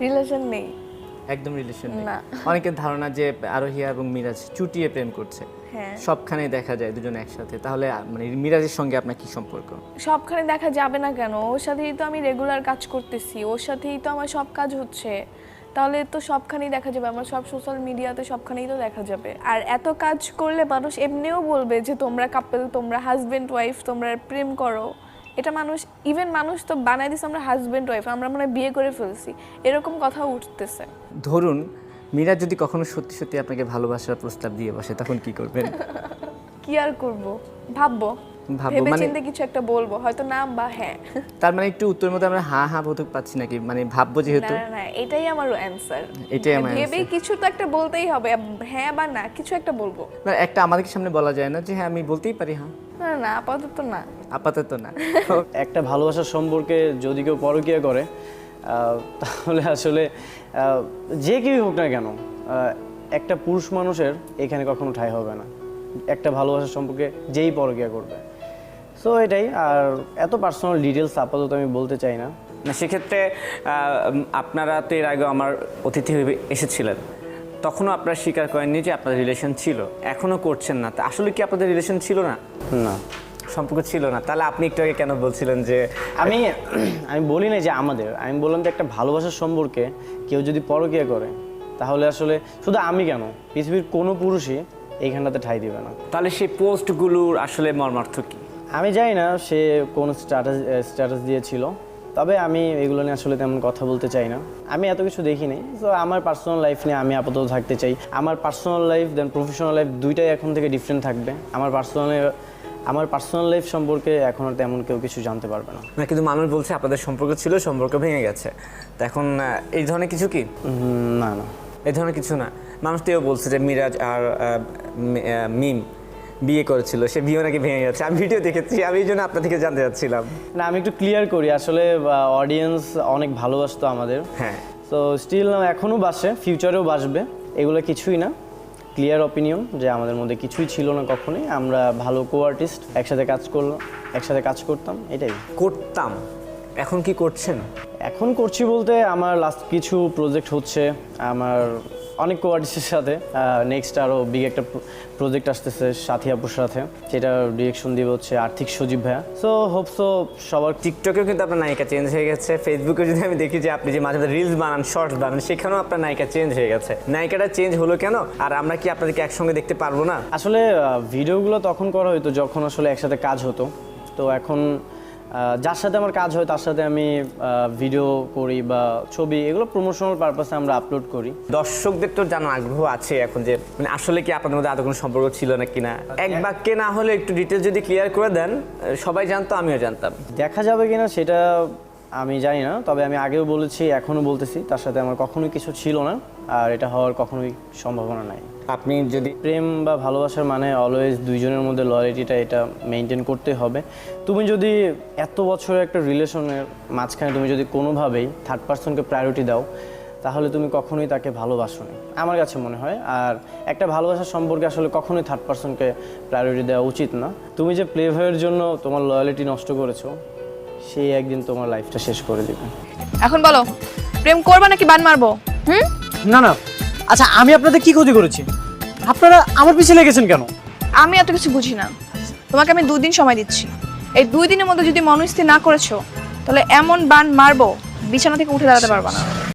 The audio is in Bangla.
রিলেশন নেই, একদম রিলেশন নেই। না। অনেকের ধারণা যে আরোহিয়া এবং মিরাজ চুটিয়ে প্রেম করছে, হ্যাঁ সবখানে দেখা যায় দুজন একসাথে। তাহলে মানে মিরাজের সঙ্গে আপনার কি সম্পর্ক? সবখানে দেখা যাবে না কেন? ওর সাথেই তো আমি রেগুলার কাজ করতেছি, ওর সাথেই তো আমার সব কাজ হচ্ছে, তাহলে তো সবখানেই দেখা যাবে, আমার সব সোশ্যাল মিডিয়াতে সবখানেই তো দেখা যাবে। আর এত কাজ করলে মানুষ এমনিও বলবে যে তোমরা কাপল, তোমরা হাজব্যান্ড ওয়াইফ, তোমরা প্রেম করো। এটা মানুষ, ইভেন মানুষ তো বানাই দিচ্ছে আমরা হাজব্যান্ড ওয়াইফ, আমরা মনে হয় বিয়ে করে ফেলছি, এরকম কথা উঠতেছে। ধরুন মিরাজ যদি কখনো সত্যি সত্যি আপনাকে ভালোবাসার প্রস্তাব দিয়ে বসে, তখন কি করবেন? কি আর করব, ভাববো, ভেবে চিন্তে কিছু একটা বলবো, হয়তো না বা হ্যাঁ। তার মানে একটু উত্তরের মধ্যে আমরা হ্যাঁ হ্যাঁ বোধক পাচ্ছি নাকি, মানে ভাববো যেহেতু। না না, এটাই আমার অ্যানসার, এটাই আমার ভেবে কিছু তো একটা বলতেই হবে, হ্যাঁ বা না কিছু একটা বলবো। না, একটা আমাদের সামনে বলা যায় না যে হ্যাঁ আমি বলতেই পারি হ্যাঁ। না না, আপাতত না। আপাতত না। একটা ভালোবাসার সম্পর্কে যদি কেউ পরকীয়া করে, তাহলে আসলে যে কেউই হোক না কেন, একটা পুরুষ মানুষের এখানে কখনো ঠাঁই হবে না একটা ভালোবাসার সম্পর্কে যেই পরকীয়া করবে। সো এটাই। আর এত পার্সোনাল ডিটেলস আপাতত আমি বলতে চাই না। না, সেক্ষেত্রে আপনারা তো এর আগে আমার অতিথি হয়ে এসেছিলেন, তখনও আপনারা স্বীকার করেননি যে আপনাদের রিলেশন ছিল, এখনও করছেন না। তা আসলে কি আপনাদের রিলেশন ছিল না? না, সম্পর্ক ছিল না। তাহলে আপনি একটু আগে কেন বলছিলেন যে আমি বলি না যে আমাদের, আমি বললাম যে একটা ভালোবাসার সম্পর্কে কেউ যদি পরকীয়া করে, তাহলে আসলে শুধু আমি কেন, পৃথিবীর কোনো পুরুষই এইখানটাতে ঠাঁই দিবে না। তাহলে সেই পোস্টগুলোর আসলে মর্মার্থ কি? আমি জানি না সে কোন স্ট্যাটাস দিয়েছিল, তবে আমি এগুলো নিয়ে আসলে তেমন কথা বলতে চাই না। আমি এত কিছু দেখিনি। তো আমার পার্সোনাল লাইফ নিয়ে আমি আপাতত থাকতে চাই। আমার personal life then professional life দুইটাই এখন থেকে ডিফারেন্ট থাকবে। আমার পার্সোনাল লাইফ সম্পর্কে এখন আর তেমন কেউ কিছু জানতে পারবে না। না, কিন্তু মানুষ বলছে আপনাদের সম্পর্ক ছিল, সম্পর্ক ভেঙে গেছে। তো এখন এই ধরনের কিছু কি? না না, এই ধরনের কিছু না। মানুষ তো বলছে যে মিরাজ আর মিম বিয়ে করেছিল, সে বিয়ে নাকি ভেঙে গেছে। আমি ভিডিও দেখেছি, আমি এই জন্য আপনার থেকে জানতে চাচ্ছিলাম। না, আমি একটু ক্লিয়ার করি। আসলে অডিয়েন্স অনেক ভালোবাসতো আমাদের। হ্যাঁ, তো স্টিল এখনও বাসে, ফিউচারেও বাসবে। এগুলো কিছুই না, ক্লিয়ার অপিনিয়ন যে আমাদের মধ্যে কিছুই ছিল না কখনোই। আমরা ভালো কো আর্টিস্ট, একসাথে কাজ করতাম, এটাই করতাম। এখন কি করছেন? এখন করছি বলতে আমার লাস্ট কিছু প্রজেক্ট হচ্ছে আমার অনেক কো আর্টিস্টের সাথে। নেক্সট আরও বিগ একটা প্রজেক্ট আসতেছে সাথী আপুর সাথে, যেটা ডিরেকশন দিবে হচ্ছে আর্থিক সজীব ভাইয়া। সো হোপসো সবার। টিকটকেও কিন্তু আপনার নায়িকা চেঞ্জ হয়ে গেছে। ফেসবুকে যদি আমি দেখি যে আপনি যে মাঝে মাঝে রিলস বানান, শর্টস বানান, সেখানেও আপনার নায়িকা চেঞ্জ হয়ে গেছে। নায়িকাটা চেঞ্জ হলো কেন? আর আমরা কি আপনাদেরকে একসঙ্গে দেখতে পারবো না? আসলে ভিডিওগুলো তখন করা হতো যখন আসলে একসাথে কাজ হতো। তো এখন যার সাথে আমার কাজ হয় তার সাথে আমি ভিডিও করি বা ছবি, এগুলো প্রমোশনাল পারপাসে আমরা আপলোড করি। দর্শকদের তো জানার আগ্রহ আছে এখন যে মানে আসলে কি আপনাদের মধ্যে আদৌ কোনো সম্পর্ক ছিল না কিনা। এক বাক্যে না হলে একটু ডিটেলস যদি ক্লিয়ার করে দেন, সবাই জানতো, আমিও জানতাম। দেখা যাবে কিনা সেটা আমি জানি না, তবে আমি আগেও বলেছি, এখনও বলতেছি, তার সাথে আমার কখনোই কিছু ছিল না, আর এটা হওয়ার কখনোই সম্ভাবনা নাই। আপনি যদি প্রেম বা ভালোবাসার মানে অলওয়েজ দুইজনের মধ্যে লয়ালিটিটা এটা মেনটেন করতে হবে। তুমি যদি এত বছরের একটা রিলেশনের মাঝখানে তুমি যদি কোনোভাবেই থার্ড পার্সনকে প্রায়োরিটি দাও, তাহলে তুমি কখনোই তাকে ভালোবাসো না, আমার কাছে মনে হয়। আর একটা ভালোবাসার সম্পর্কে আসলে কখনোই থার্ড পার্সনকে প্রায়োরিটি দেওয়া উচিত না। তুমি যে প্লে বয়ের জন্য তোমার লয়ালিটি নষ্ট করেছো, সে একদিন তোমার লাইফটা শেষ করে দেবে। এখন বলো, প্রেম করবা নাকি বান মারবো? না না, আচ্ছা আমি আপনাদের কি ক্ষতি করেছি? আপনারা আমার পিছে লেগেছেন কেন? আমি এত কিছু বুঝি না। তোমাকে আমি 2 দিন সময় দিচ্ছি। এই 2 দিনের মধ্যে যদি মনস্থির না করেছো, তাহলে এমন বান মারবো বিছানা থেকে উঠে দাঁড়াতে পারবা না।